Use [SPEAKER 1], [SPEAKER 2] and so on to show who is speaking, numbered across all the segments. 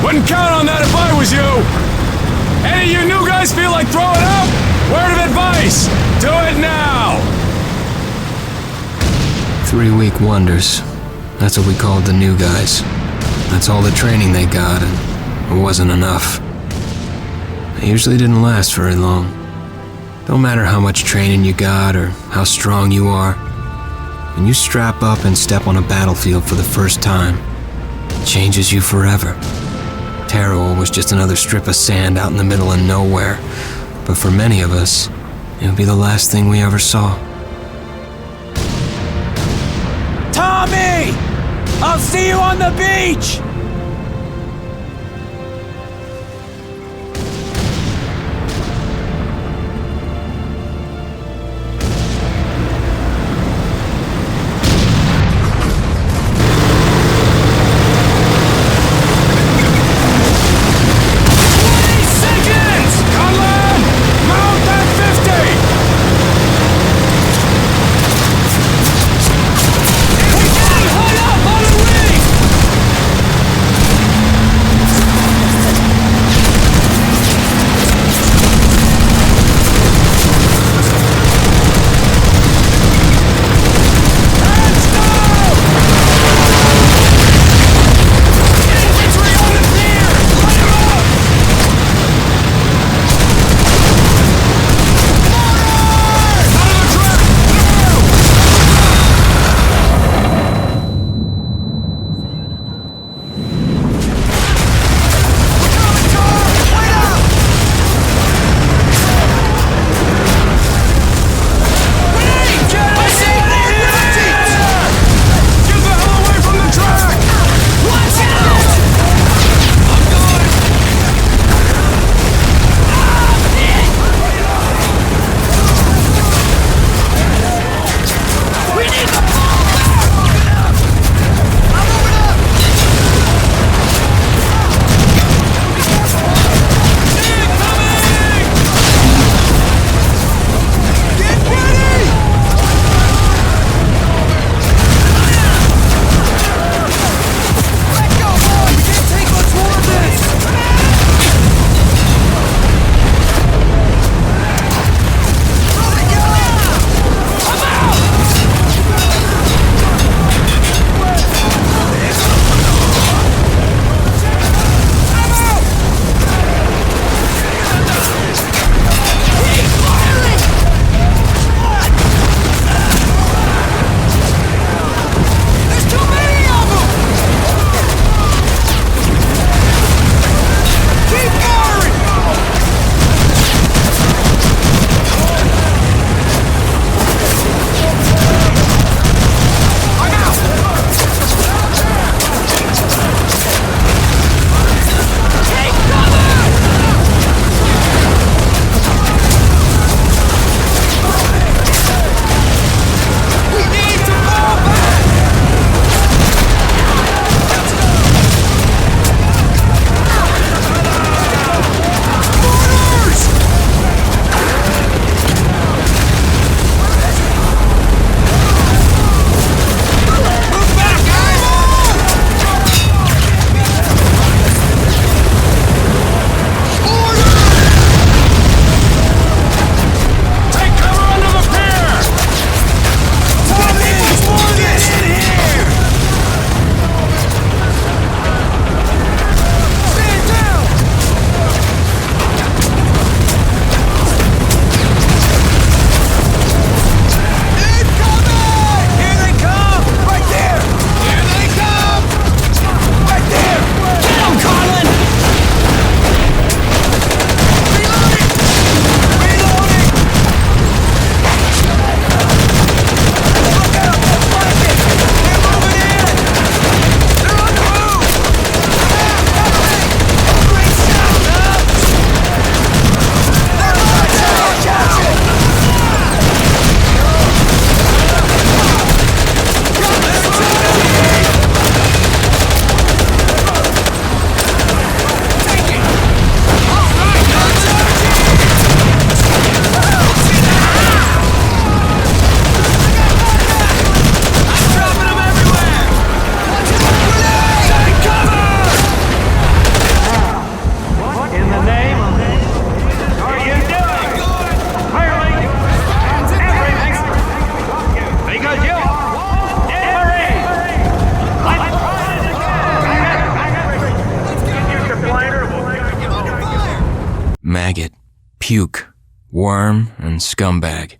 [SPEAKER 1] Wouldn't count on that if I was you! Any of you new guys feel like throwing up? Word of advice! Do it now!
[SPEAKER 2] 3-week wonders. That's what we called the new guys. That's all the training they got, and it wasn't enough. They usually didn't last very long. Don't matter how much training you got or how strong you are. When you strap up and step on a battlefield for the first time, it changes you forever. Tarawa was just another strip of sand out in the middle of nowhere, but for many of us, it would be the last thing we ever saw.
[SPEAKER 3] Tommy! I'll see you on the beach!
[SPEAKER 2] maggot, puke, worm, and scumbag.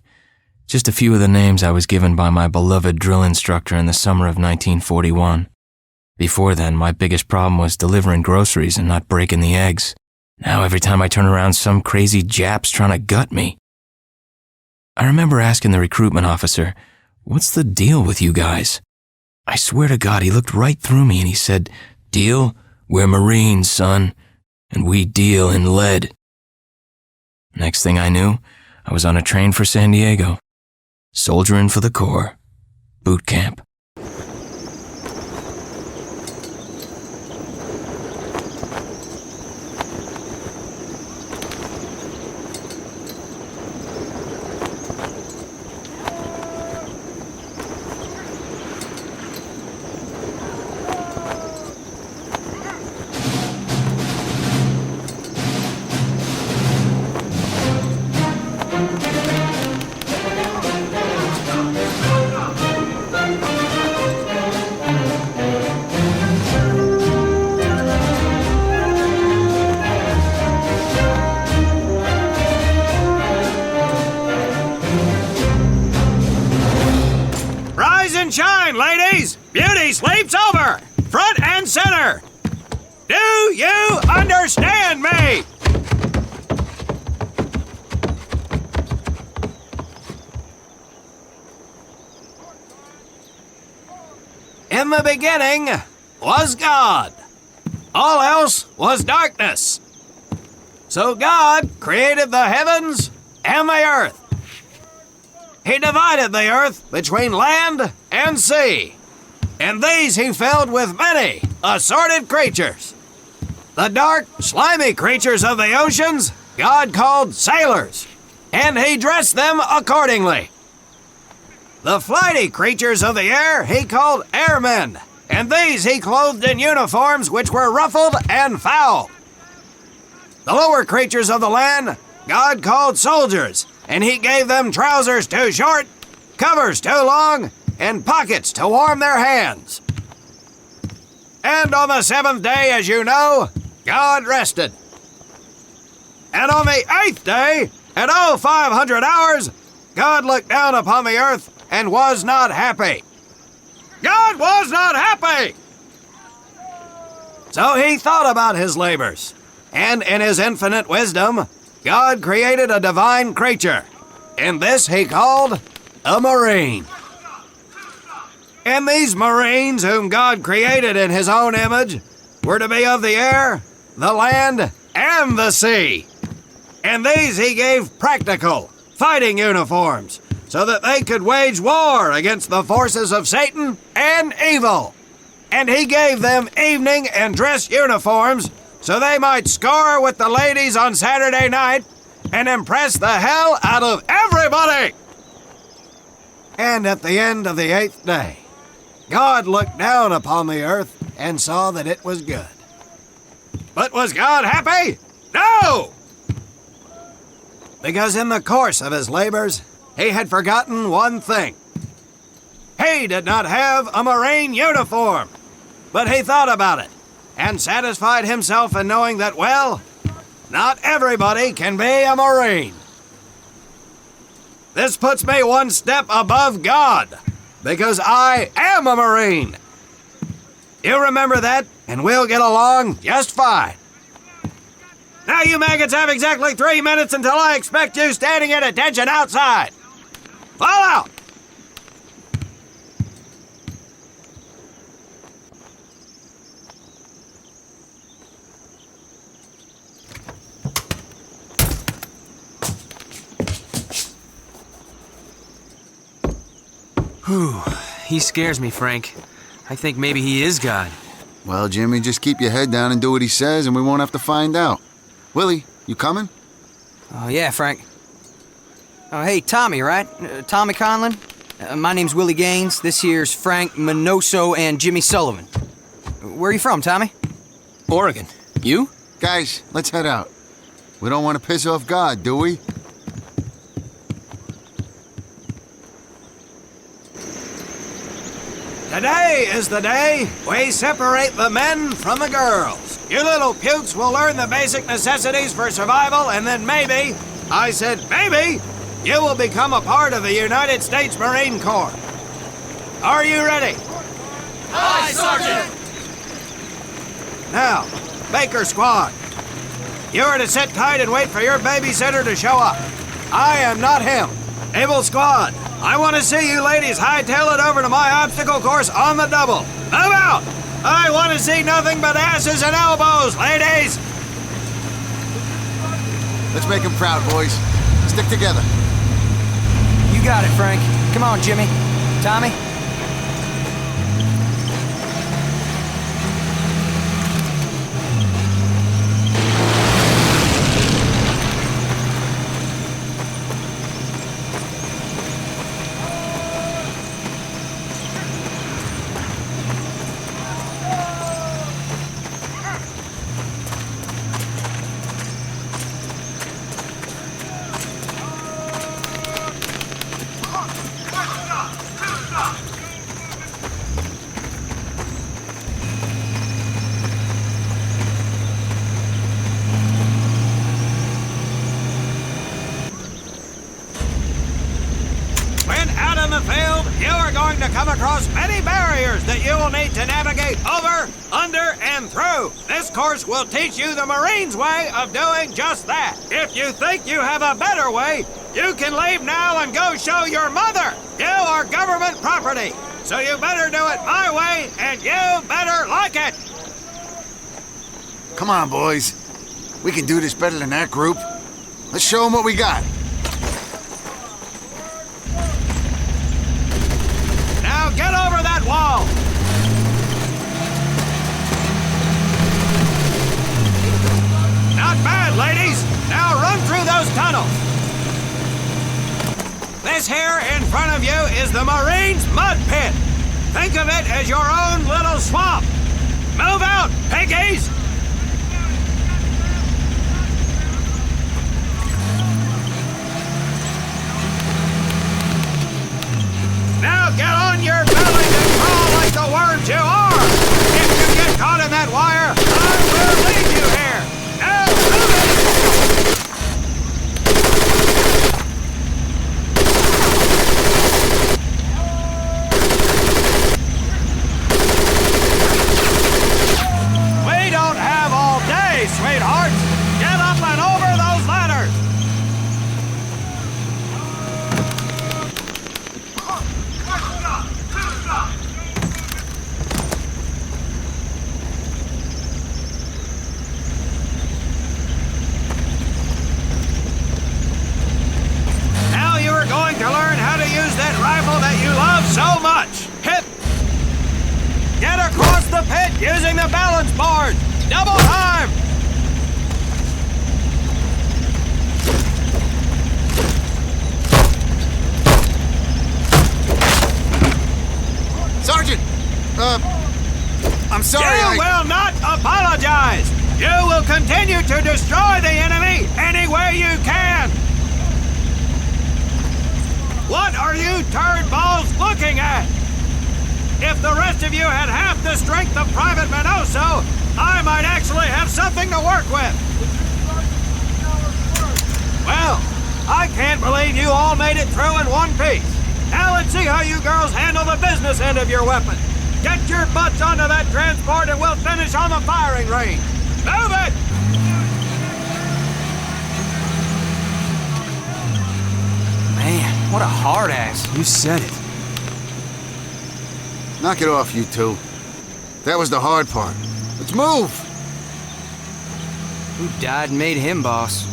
[SPEAKER 2] Just a few of the names I was given by my beloved drill instructor in the summer of 1941. Before then, my biggest problem was delivering groceries and not breaking the eggs. Now every time I turn around, some crazy Jap's trying to gut me. I remember asking the recruitment officer, "What's the deal with you guys?" I swear to God, he looked right through me and he said, "Deal? We're Marines, son, and we deal in lead." Next thing I knew, I was on a train for San Diego, soldiering for the Corps, boot camp.
[SPEAKER 3] Shine, ladies! Beauty sleeps over! Front and center! Do you understand me? In the beginning was God. All else was darkness. So God created the heavens and the earth. He divided the earth between land and sea, and these he filled with many assorted creatures. The dark, slimy creatures of the oceans God called sailors, and he dressed them accordingly. The flighty creatures of the air he called airmen, and these he clothed in uniforms which were ruffled and foul. The lower creatures of the land God called soldiers, and he gave them trousers too short, covers too long, and pockets to warm their hands. And on the seventh day, as you know, God rested. And on the eighth day, at 0500 hours, God looked down upon the earth and was not happy. God was not happy! So he thought about his labors, and in his infinite wisdom, God created a divine creature, and this he called a Marine. And these Marines, whom God created in his own image, were to be of the air, the land, and the sea. And these he gave practical, fighting uniforms, so that they could wage war against the forces of Satan and evil. And he gave them evening and dress uniforms, so they might score with the ladies on Saturday night and impress the hell out of everybody. And at the end of the eighth day, God looked down upon the earth and saw that it was good. But was God happy? No! Because in the course of his labors, he had forgotten one thing. He did not have a Marine uniform, but he thought about it and satisfied himself in knowing that, well, not everybody can be a Marine. This puts me one step above God, because I am a Marine. You remember that, and we'll get along just fine. Now you maggots have exactly 3 minutes until I expect you standing at attention outside. Fall out!
[SPEAKER 4] Whew, he scares me, Frank. I think maybe he is God.
[SPEAKER 5] Well, Jimmy, just keep your head down and do what he says, and we won't have to find out. Willie, you coming?
[SPEAKER 4] Oh, yeah, Frank. Oh, hey, Tommy, right? Tommy Conlin? My name's Willie Gaines. This here's Frank Minoso and Jimmy Sullivan. Where are you from, Tommy?
[SPEAKER 2] Oregon. You?
[SPEAKER 5] Guys, let's head out. We don't want to piss off God, do we?
[SPEAKER 3] Today is the day we separate the men from the girls. You little pukes will learn the basic necessities for survival, and then maybe, I said maybe, you will become a part of the United States Marine Corps. Are you ready?
[SPEAKER 1] Aye, Sergeant!
[SPEAKER 3] Now, Baker Squad, you are to sit tight and wait for your babysitter to show up. I am not him. Able Squad, I want to see you ladies hightail it over to my obstacle course on the double. Move out! I want to see nothing but asses and elbows, ladies!
[SPEAKER 5] Let's make him proud, boys. Stick together.
[SPEAKER 4] You got it, Frank. Come on, Jimmy. Tommy?
[SPEAKER 3] You are going to come across many barriers that you will need to navigate over, under, and through. This course will teach you the Marines' way of doing just that. If you think you have a better way, you can leave now and go show your mother. You are government property, so you better do it my way, and you better like it.
[SPEAKER 5] Come on, boys. We can do this better than that group. Let's show them what we got.
[SPEAKER 3] Now get over that wall! Not bad, ladies! Now run through those tunnels! This here in front of you is the Marines' mud pit. Think of it as your own little swamp. Move out, piggies! Now get on your bellies and crawl like the worms you are! If you get caught in that wire, I will leave you here! Now move it! We don't have all day, sweethearts! Get up and over those ladders! To learn how to use that rifle that you love so much. Hit! Get across the pit using the balance board. Double time!
[SPEAKER 5] Sergeant! I'm sorry,
[SPEAKER 3] You will not apologize! You will continue to destroy the enemy any way you can! What are you turd balls looking at? If the rest of you had half the strength of Private Minoso, I might actually have something to work with. Well, I can't believe you all made it through in one piece. Now let's see how you girls handle the business end of your weapon. Get your butts onto that transport and we'll finish on the firing range. Move it!
[SPEAKER 4] Man, what a hard ass.
[SPEAKER 2] You said it.
[SPEAKER 5] Knock it off, you two. That was the hard part. Let's move!
[SPEAKER 4] Who died and made him boss?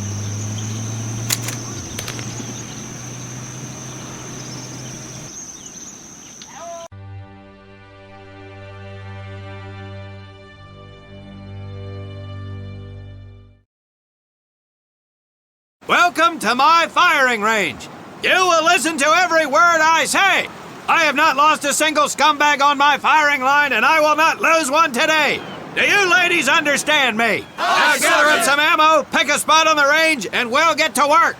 [SPEAKER 3] Welcome to my firing range. You will listen to every word I say. I have not lost a single scumbag on my firing line, and I will not lose one today. Do you ladies understand me? Now gather up some ammo, pick a spot on the range, and we'll get to work.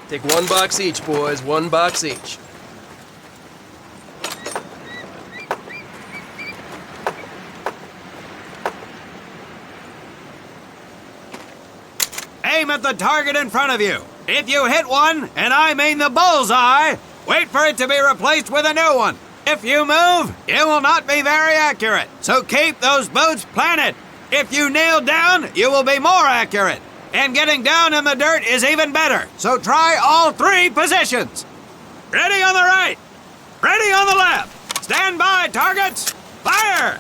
[SPEAKER 6] Take 1 box each, boys. 1 box each.
[SPEAKER 3] Aim at the target in front of you. If you hit one, and I mean the bullseye, wait for it to be replaced with a new one. If you move, it will not be very accurate. So keep those boots planted. If you kneel down, you will be more accurate. And getting down in the dirt is even better. So try all 3 positions. Ready on the right. Ready on the left. Stand by, targets. Fire!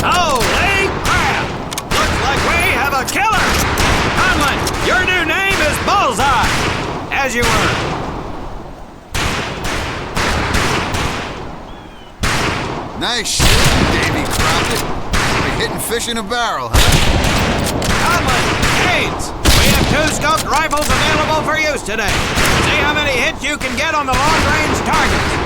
[SPEAKER 3] Holy crap! Looks like we have a killer! Conlin, your new name is Bullseye! As you were.
[SPEAKER 5] Nice shit, Davy Crockett. Like hitting fish in a barrel, huh?
[SPEAKER 3] Conlin, Gaines, we have 2 scoped rifles available for use today. See how many hits you can get on the long-range targets.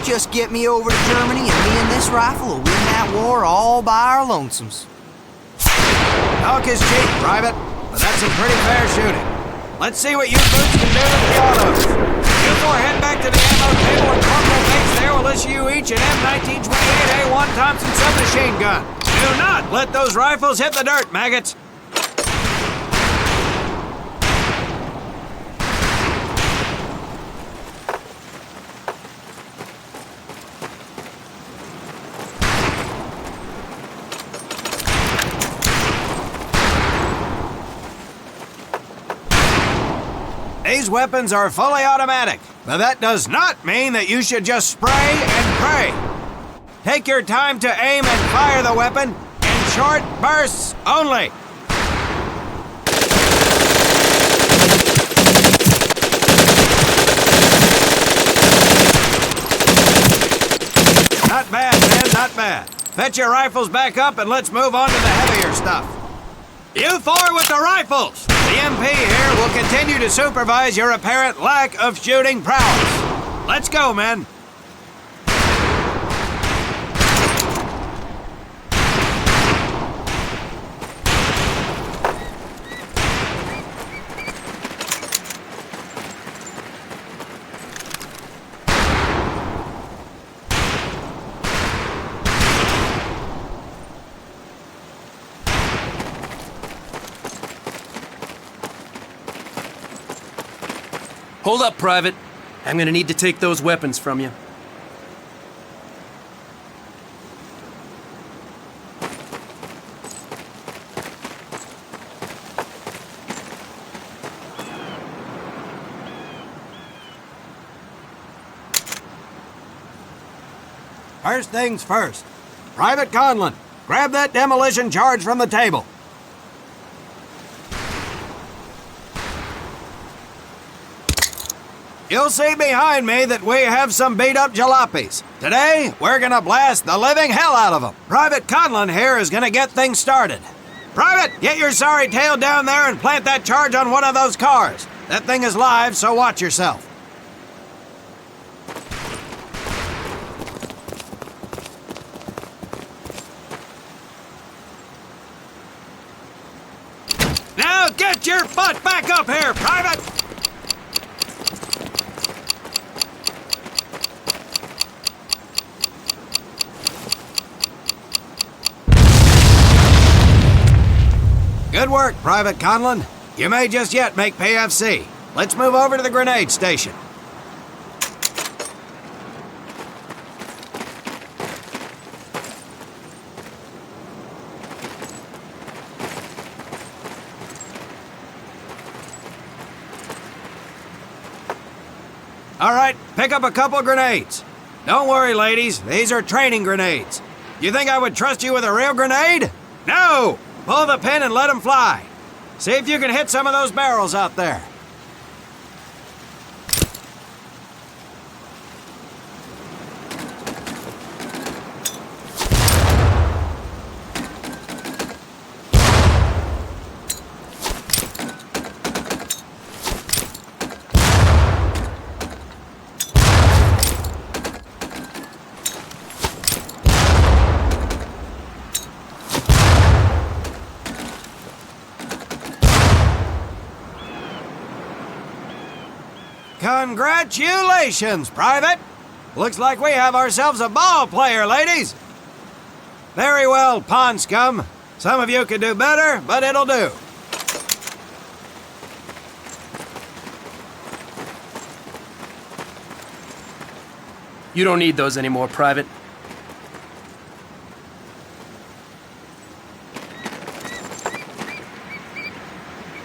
[SPEAKER 4] Just get me over to Germany and me and this rifle will win that war all by our lonesomes.
[SPEAKER 3] Talk is cheap, Private, but that's some pretty fair shooting. Let's see what you boots can do with the autos. You 4 head back to the ammo table and Corporal Bates there will issue you each an M1928A1 Thompson submachine gun. Do not let those rifles hit the dirt, maggots. These weapons are fully automatic, but that does not mean that you should just spray and pray. Take your time to aim and fire the weapon in short bursts only. Not bad, man, not bad. Fetch your rifles back up and let's move on to the heavier stuff. You 4 with the rifles! The MP here will continue to supervise your apparent lack of shooting prowess. Let's go, men.
[SPEAKER 6] Hold up, Private. I'm gonna need to take those weapons from you.
[SPEAKER 3] First things first. Private Conlin, grab that demolition charge from the table. You'll see behind me that we have some beat-up jalopies. Today, we're gonna blast the living hell out of them. Private Conlin here is gonna get things started. Private, get your sorry tail down there and plant that charge on one of those cars. That thing is live, so watch yourself. Now get your butt back up here, Private! Good work, Private Conlin. You may just yet make PFC. Let's move over to the grenade station. All right, pick up a couple grenades. Don't worry, ladies. These are training grenades. You think I would trust you with a real grenade? No! Pull the pin and let them fly. See if you can hit some of those barrels out there. Congratulations, Private! Looks like we have ourselves a ball player, ladies! Very well, pond scum. Some of you could do better, but it'll do.
[SPEAKER 6] You don't need those anymore, Private.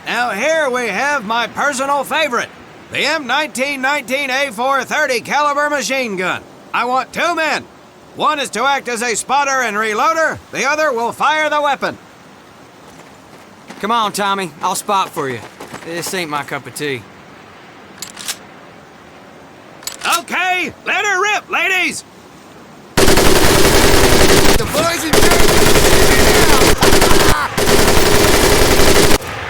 [SPEAKER 3] Now here we have my personal favorite. The M1919A4 30 caliber machine gun. I want 2 men. One is to act as a spotter and reloader. The other will fire the weapon.
[SPEAKER 4] Come on, Tommy. I'll spot for you. This ain't my cup of tea.
[SPEAKER 3] Okay, let her rip, ladies.
[SPEAKER 5] The boys in charge.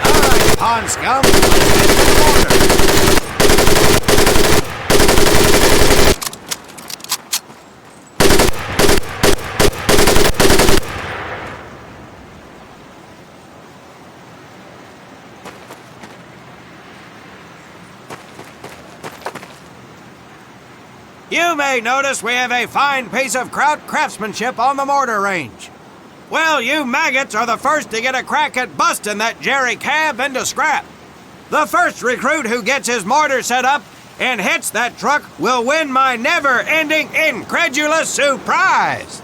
[SPEAKER 3] All right, pond scum. Let's get to the border. You may notice we have a fine piece of craftsmanship on the mortar range. Well, you maggots are the first to get a crack at busting that Jerry cab into scrap. The first recruit who gets his mortar set up and hits that truck will win my never-ending incredulous surprise.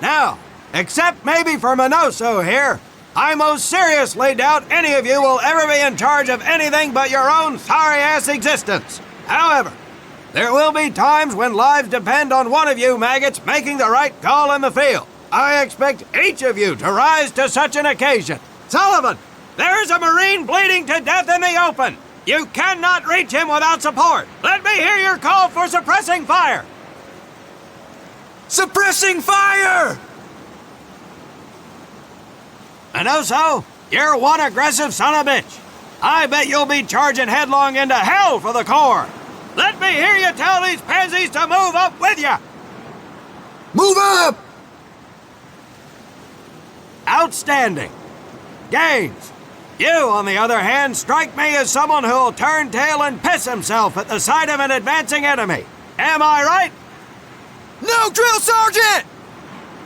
[SPEAKER 3] Now, except maybe for Minoso here, I most seriously doubt any of you will ever be in charge of anything but your own sorry-ass existence. However, there will be times when lives depend on one of you maggots making the right call in the field. I expect each of you to rise to such an occasion. Sullivan, there is a Marine bleeding to death in the open. You cannot reach him without support. Let me hear your call for suppressing fire.
[SPEAKER 4] Suppressing fire!
[SPEAKER 3] Minoso, you're one aggressive son of a bitch. I bet you'll be charging headlong into hell for the Corps. Let me hear you tell these pansies to move up with you.
[SPEAKER 5] Move up!
[SPEAKER 3] Outstanding. Gaines, you, on the other hand, strike me as someone who'll turn tail and piss himself at the sight of an advancing enemy. Am I right?
[SPEAKER 4] No, drill sergeant!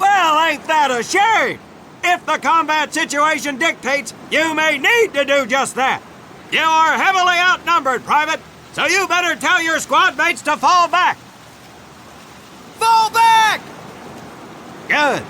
[SPEAKER 3] Well, ain't that a shame? If the combat situation dictates, you may need to do just that. You are heavily outnumbered, Private, so you better tell your squad mates to fall back.
[SPEAKER 4] Fall back!
[SPEAKER 3] Good.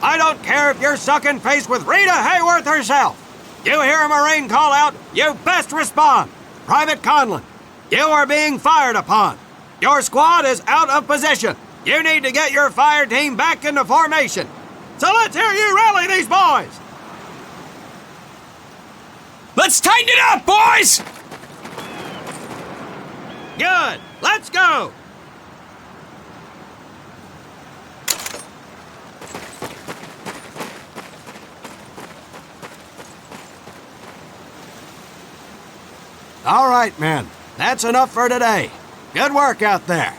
[SPEAKER 3] I don't care if you're sucking face with Rita Hayworth herself. You hear a Marine call out, you best respond. Private Conlin, you are being fired upon. Your squad is out of position. You need to get your fire team back into formation. So let's hear you rally these boys.
[SPEAKER 1] Let's tighten it up, boys!
[SPEAKER 3] Good. Let's go. All right, men. That's enough for today. Good work out there.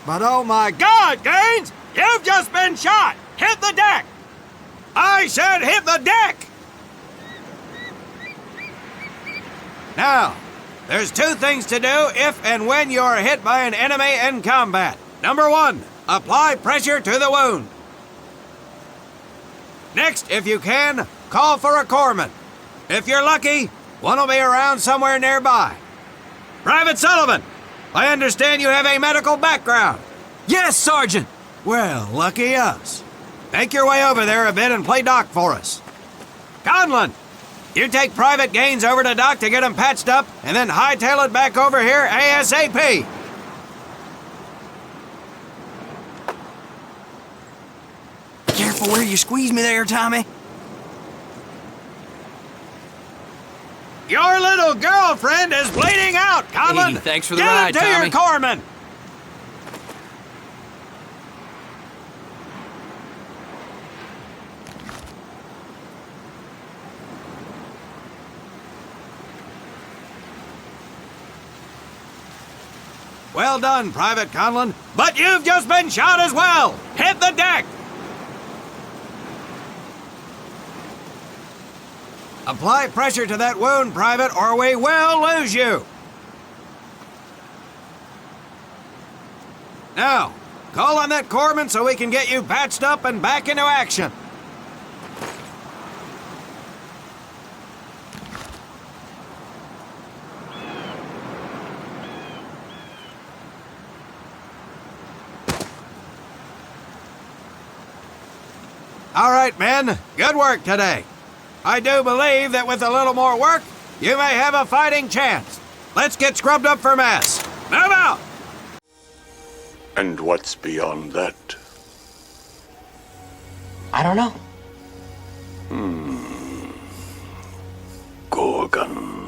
[SPEAKER 3] But oh my God, Gaines! You've just been shot! Hit the deck! I said hit the deck! Now, there's two things to do if and when you are hit by an enemy in combat. Number one, apply pressure to the wound. Next, if you can, call for a corpsman. If you're lucky, one will be around somewhere nearby. Private Sullivan, I understand you have a medical background.
[SPEAKER 4] Yes, Sergeant!
[SPEAKER 3] Well, lucky us. Make your way over there a bit and play doc for us. Conlin, you take Private Gaines over to doc to get him patched up, and then hightail it back over here ASAP.
[SPEAKER 4] Careful where you squeeze me there, Tommy.
[SPEAKER 3] Your little girlfriend is bleeding out, Conlin.
[SPEAKER 4] Hey, thanks for the
[SPEAKER 3] Get
[SPEAKER 4] ride,
[SPEAKER 3] it to
[SPEAKER 4] Tommy.
[SPEAKER 3] your corpsman. Well done, Private Conlin, but you've just been shot as well. Hit the deck. Apply pressure to that wound, Private, or we will lose you. Now, call on that corpsman so we can get you patched up and back into action. All right, men. Good work today. I do believe that with a little more work, you may have a fighting chance. Let's get scrubbed up for mass. Move out!
[SPEAKER 7] And what's beyond that?
[SPEAKER 8] I don't know.
[SPEAKER 7] Gorgon.